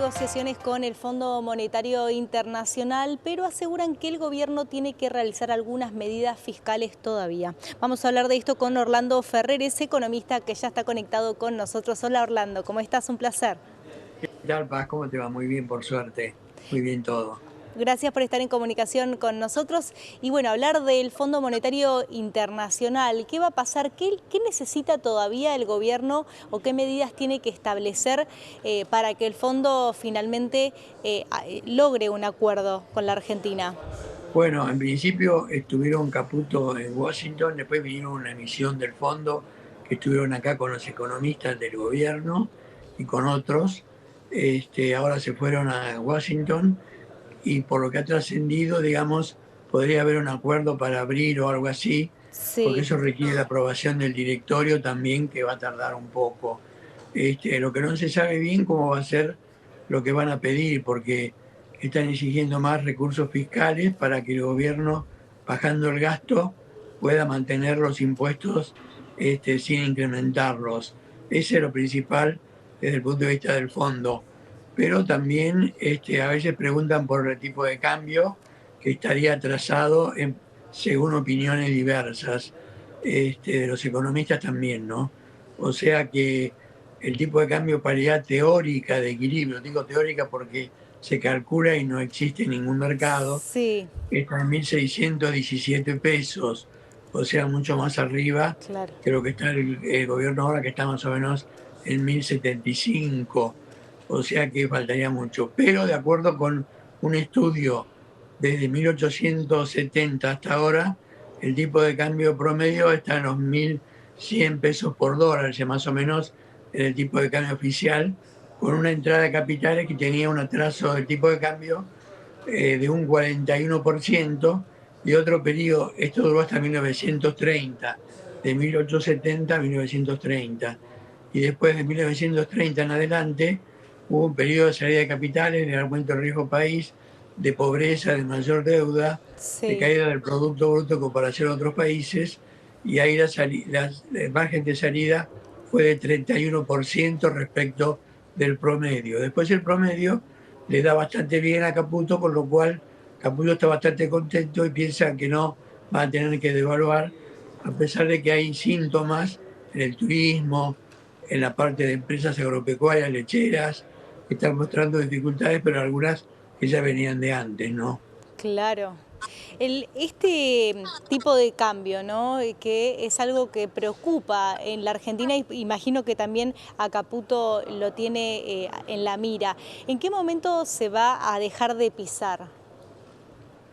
negociaciones con el Fondo Monetario Internacional, pero aseguran que el gobierno tiene que realizar algunas medidas fiscales todavía. Vamos a hablar de esto con Orlando Ferreres, economista que ya está conectado con nosotros. Hola Orlando, ¿cómo estás? Un placer. ¿Qué tal, Paz? ¿Cómo te va? Muy bien, por suerte. Muy bien todo. Gracias por estar en comunicación con nosotros. Y bueno, hablar del Fondo Monetario Internacional, ¿qué va a pasar? ¿Qué necesita todavía el gobierno o qué medidas tiene que establecer para que el fondo finalmente logre un acuerdo con la Argentina? Bueno, en principio estuvieron Caputo en Washington, después vinieron una emisión del fondo que estuvieron acá con los economistas del gobierno y con otros. Ahora se fueron a Washington y por lo que ha trascendido, digamos, podría haber un acuerdo para abril o algo así, porque Sí, eso requiere la aprobación del directorio también, que va a tardar un poco. Lo que no se sabe bien cómo va a ser lo que van a pedir, porque están exigiendo más recursos fiscales para que el gobierno, bajando el gasto, pueda mantener los impuestos sin incrementarlos. Ese es lo principal desde el punto de vista del fondo. Pero también a veces preguntan por el tipo de cambio que estaría atrasado según opiniones diversas, de los economistas también, ¿no? O sea que el tipo de cambio paridad teórica de equilibrio, digo teórica porque se calcula y no existe ningún mercado, sí, está en 1.617 pesos, o sea, mucho más arriba claro. que lo que está el gobierno ahora, que está más o menos en 1.075, o sea que faltaría mucho. Pero de acuerdo con un estudio desde 1870 hasta ahora, el tipo de cambio promedio está en los 1.100 pesos por dólar, o sea, más o menos el tipo de cambio oficial, con una entrada de capitales que tenía un atraso del tipo de cambio de un 41% y otro periodo, esto duró hasta 1930, de 1870 a 1930. Y después de 1930 en adelante hubo un periodo de salida de capitales, de aumento del riesgo país, de pobreza, de mayor deuda, de Sí. caída del Producto Bruto en comparación a otros países, y ahí el margen de salida fue de 31% respecto del promedio. Después el promedio le da bastante bien a Caputo, con lo cual Caputo está bastante contento y piensa que no va a tener que devaluar, a pesar de que hay síntomas en el turismo, en la parte de empresas agropecuarias, lecheras, que están mostrando dificultades, pero algunas que ya venían de antes, ¿no? Claro. Este tipo de cambio, ¿no? Que es algo que preocupa en la Argentina y imagino que también a Caputo lo tiene en la mira. ¿En qué momento se va a dejar de pisar?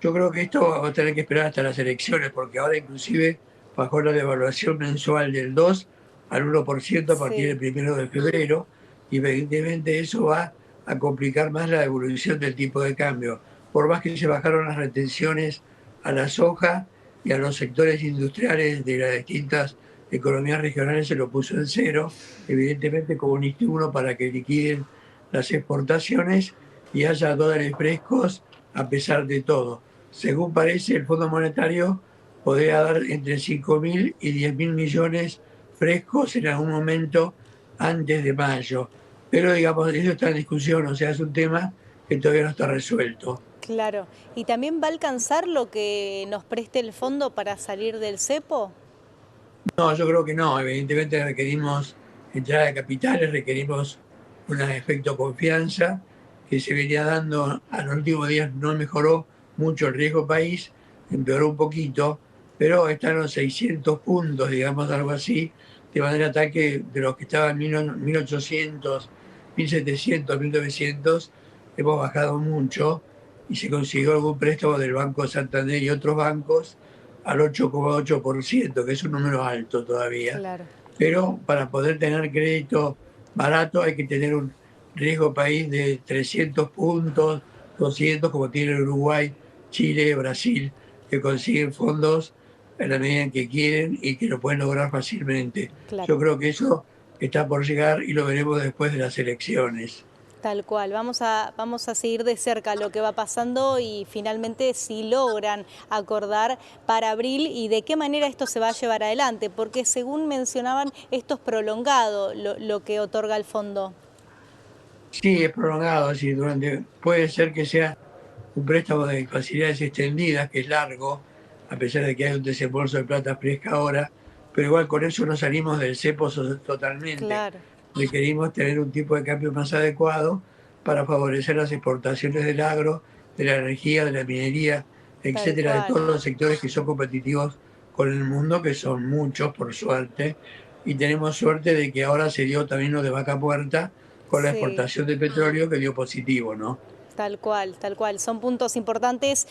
Yo creo que esto va a tener que esperar hasta las elecciones, porque ahora inclusive bajó la devaluación mensual del 2 al 1% a partir Sí, del 1 de febrero, y evidentemente eso va a complicar más la evolución del tipo de cambio. Por más que se bajaron las retenciones a la soja y a los sectores industriales de las distintas economías regionales, se lo puso en cero, evidentemente como un estímulo para que liquiden las exportaciones y haya dólares frescos a pesar de todo. Según parece, el Fondo Monetario podría dar entre 5.000 y 10.000 millones frescos en algún momento antes de mayo. Pero digamos, eso está en discusión, o sea, es un tema que todavía no está resuelto. claro. ¿Y también va a alcanzar lo que nos preste el fondo para salir del cepo? No, yo creo que no. Evidentemente requerimos entrada de capitales, requerimos un efecto confianza que se venía dando a los últimos días. No mejoró mucho el riesgo país, empeoró un poquito, pero están los 600 puntos, digamos, algo así, de manera tal que de los que estaban en 1800, 1700, 1900, hemos bajado mucho y se consiguió algún préstamo del Banco Santander y otros bancos al 8,8%, que es un número alto todavía, Claro. pero para poder tener crédito barato hay que tener un riesgo país de 300 puntos, 200, como tiene Uruguay, Chile, Brasil, que consiguen fondos en la medida en que quieren y que lo pueden lograr fácilmente. Claro. Yo creo que eso está por llegar y lo veremos después de las elecciones. Tal cual, vamos a seguir de cerca lo que va pasando y finalmente si logran acordar para abril y de qué manera esto se va a llevar adelante, porque según mencionaban, esto es prolongado lo que otorga el fondo. Sí, es prolongado, sí, puede ser que sea un préstamo de facilidades extendidas, que es largo, a pesar de que hay un desembolso de plata fresca ahora, pero igual con eso no salimos del cepo totalmente. Claro, Requerimos tener un tipo de cambio más adecuado para favorecer las exportaciones del agro, de la energía, de la minería, tal etcétera, de cual. todos los sectores que son competitivos con el mundo, que son muchos, por suerte, y tenemos suerte de que ahora se dio también lo de Vaca Muerta con la Sí. exportación de petróleo que dio positivo, ¿no? Tal cual, tal cual. Son puntos importantes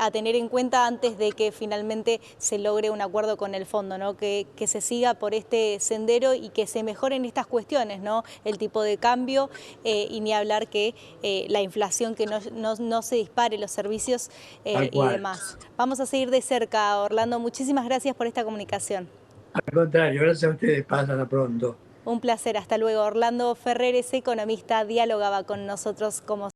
a tener en cuenta antes de que finalmente se logre un acuerdo con el fondo, ¿no? Que se siga por este sendero y que se mejoren estas cuestiones, ¿no? El tipo de cambio y ni hablar que la inflación, que no se dispare los servicios Tal y cual. demás. Vamos a seguir de cerca, Orlando. Muchísimas gracias por esta comunicación. Al contrario, gracias a ustedes, pásala pronto. Un placer. Hasta luego. Orlando Ferreres, economista, dialogaba con nosotros como